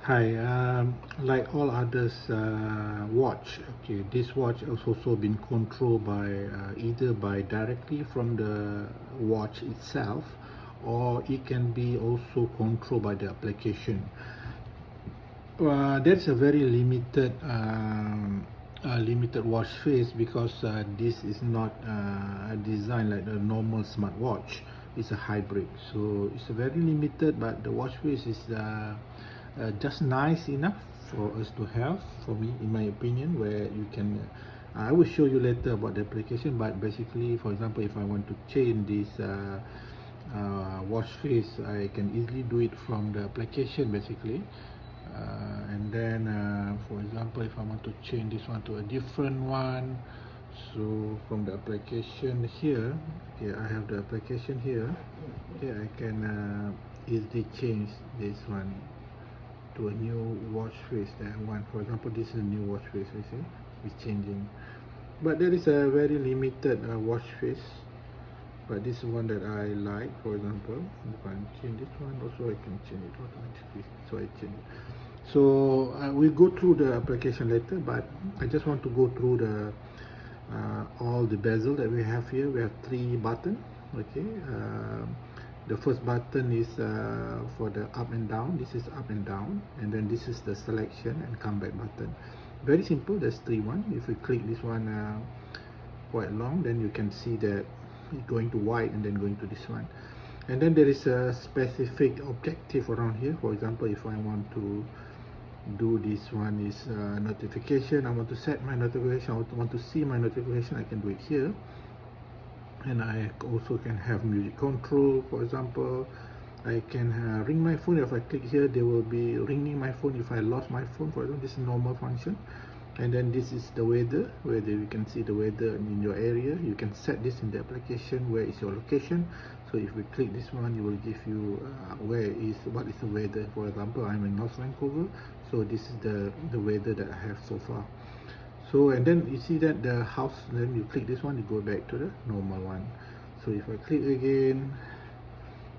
Hi, like all others watch, okay, this watch has also been controlled by either by directly from the watch itself, or it can be also controlled by the application. There's a very limited watch face because this is not designed like a normal smartwatch. It's a hybrid, so it's very limited. But the watch face is just nice enough for us to have. For me, in my opinion, where you can. I will show you later about the application, but basically, for example, if I want to change this watch face, I can easily do it from the application basically. And then for example, if I want to change this one to a different one, so from the application here, okay, I have the application here, okay, I can easily change this one to a new watch face that I want. For example, this is a new watch face, you see, it's changing, but there is a very limited watch face. But this is one that I like. For example, if I change this one, also I can change it automatically, so I change it. So we'll go through the application later, but I just want to go through the all the bezel that we have here. We have 3 buttons. Okay, the first button is for the up and down. This is up and down, and then this is the selection and come back button. Very simple. There's 3 one. If we click this one quite long, then you can see that it's going to white and then going to this one. And then there is a specific objective around here. For example, if I want to do this one is notification, I want to set my notification, I want to see my notification, I can do it here. And I also can have music control. For example, I can ring my phone. If I click here, they will be ringing my phone if I lost my phone. For example, this is normal function. And then this is the weather, where you can see the weather in your area. You can set this in the application, where is your location. So if we click this one, it will give you what is the weather. For example, I'm in North Vancouver, so this is the weather that I have so far. So, and then you see that the house, then you click this one, you go back to the normal one. So if I click again,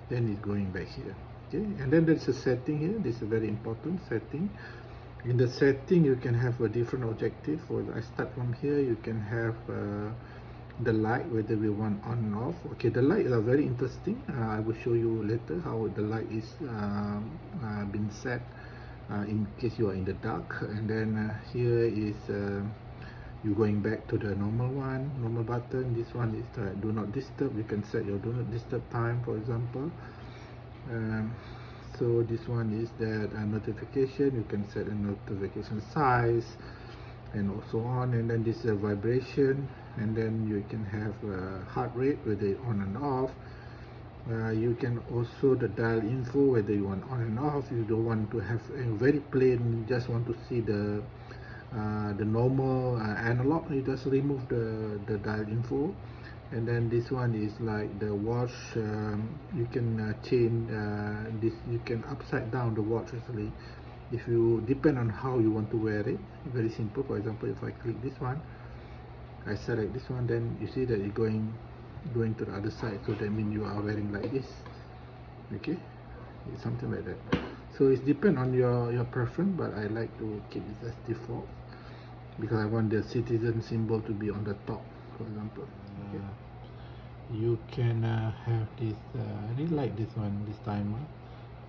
then it's going back here. Okay, and then there's a setting here. This is a very important setting. In the setting, you can have a different objective. For I start from here, you can have the light, whether we want on and off. Okay, the light are very interesting. I will show you later how the light is been set in case you are in the dark. And then here is you going back to the normal one, normal button. This one is do not disturb. You can set your do not disturb time, for example. So this one is that notification. You can set a notification size and also on. And then this is a vibration, and then you can have heart rate, whether on and off. You can also the dial info, whether you want on and off. You don't want to have a very plain, you just want to see the normal analog, you just remove the dial info. And then this one is like the watch. You can change this, you can upside down the watch actually, if you depend on how you want to wear it. Very simple. For example, if I click this one, I select this one, then you see that it's going to the other side, so that means you are wearing like this. Okay, it's something like that. So it's depend on your preference, but I like to keep this as default because I want the citizen symbol to be on the top, for example. Okay. You can have this I really like this one, this timer.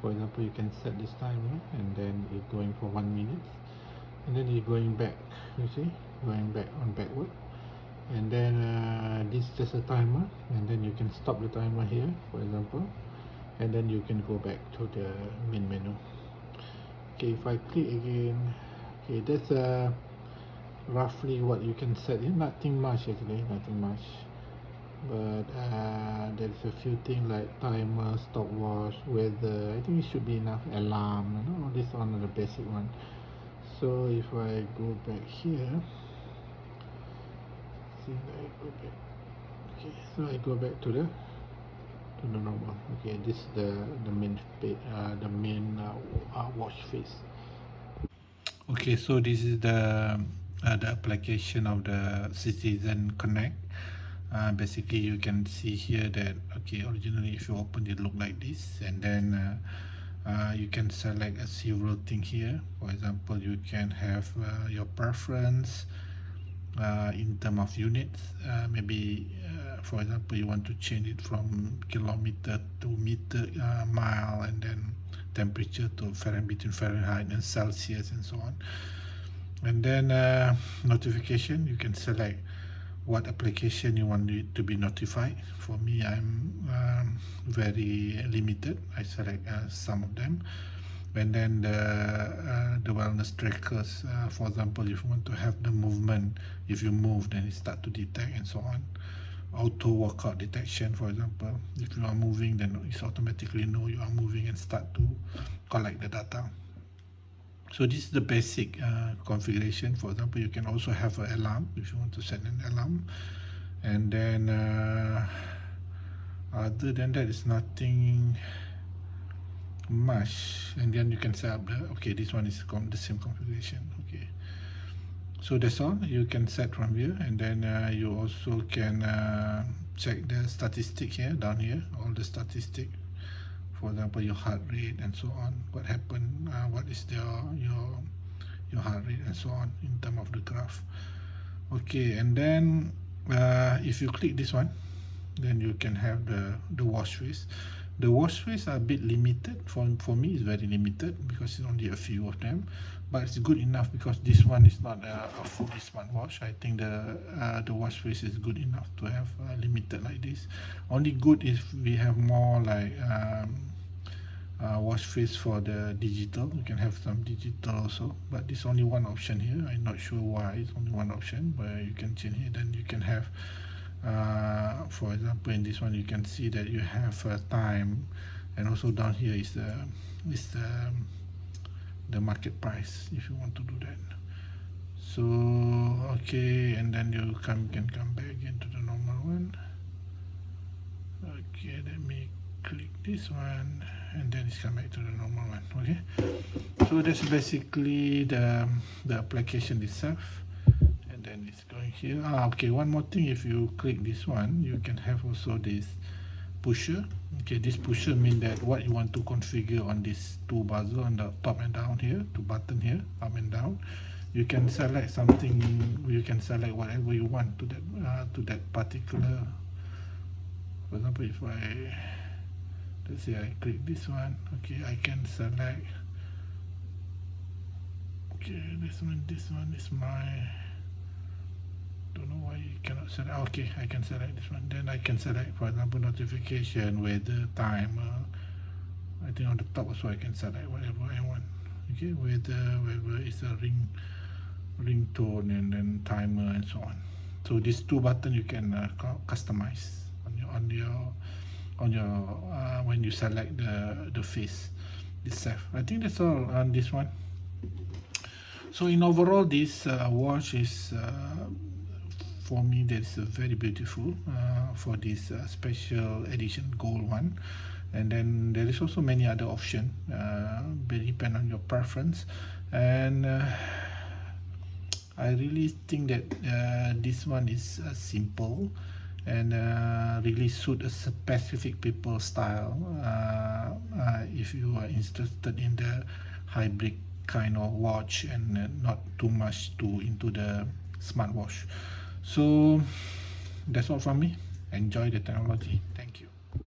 For example, you can set this timer, and then it's going for 1 minute, and then you're going back, you see, going back on backward. And then this is just a timer, and then you can stop the timer here, for example, and then you can go back to the main menu. Okay, if I click again, okay, that's roughly what you can set in. Nothing much actually, nothing much, but there's a few things like timer, stopwatch, weather. I think it should be enough. Alarm, you know, this one are the basic one. So if I go back here, see, I go back. Okay, so I go back to the normal. Okay, this is the main watch face. Okay, so this is the application of the Citizen Connect. Basically, you can see here that, okay, originally if you open it look like this, and then You can select several things here. For example, you can have your preference in terms of units. Maybe for example, you want to change it from kilometer to meter, mile, and then temperature to between Fahrenheit and Celsius and so on. And then notification, you can select what application you want it to be notified. For me, I'm very limited. I select some of them. And then the wellness trackers, for example, if you want to have the movement, if you move, then it start to detect and so on. Auto workout detection, for example, if you are moving, then it's automatically know you are moving and start to collect the data. So this is the basic configuration. For example, you can also have an alarm if you want to set an alarm. And then other than that, it's nothing much. And then you can set up the, okay, this one is the same configuration. Okay, so that's all you can set from here. And then you also can check the statistic here, down here, all the statistic. For example, your heart rate and so on, what happened, what is your heart rate and so on in terms of the graph. Okay, and then if you click this one, then you can have the watch face. The watch face are a bit limited. For me, it's very limited because it's only a few of them, but it's good enough because this one is not a fully smartwatch. I think the watch face is good enough to have limited like this. Only good if we have more like watch face for the digital. You can have some digital also, but there's only one option here. I'm not sure why it's only one option, but you can change it. Then you can have for example, in this one you can see that you have time, and also down here is the market price if you want to do that. So okay, and then you can come back again to the normal one. Okay, let me click this one, and then it's come back to the normal one. Okay, so that's basically the application itself. And then it's going here. Okay, one more thing, if you click this one, you can have also this pusher. Okay, this pusher means that what you want to configure on this two buzzer on the top and down here, two button here, up and down. You can select something, you can select whatever you want to that particular. For example, if let's say I click this one, okay, I can select, okay, this one is my, don't know why you cannot select. Okay, I can select this one. Then I can select, for example, notification, weather, time. I think on the top also I can select whatever I want. Okay, weather, whatever is a ringtone, and then timer and so on. So these two buttons you can customize on your when you select the face itself. I think that's all on this one. So in overall, this watch is for me, that is very beautiful for this special edition gold one. And then there is also many other options, depend on your preference. And I really think that this one is simple and really suit a specific people style. If you are interested in the hybrid kind of watch and not too much into the smartwatch. So that's all from me. Enjoy the technology.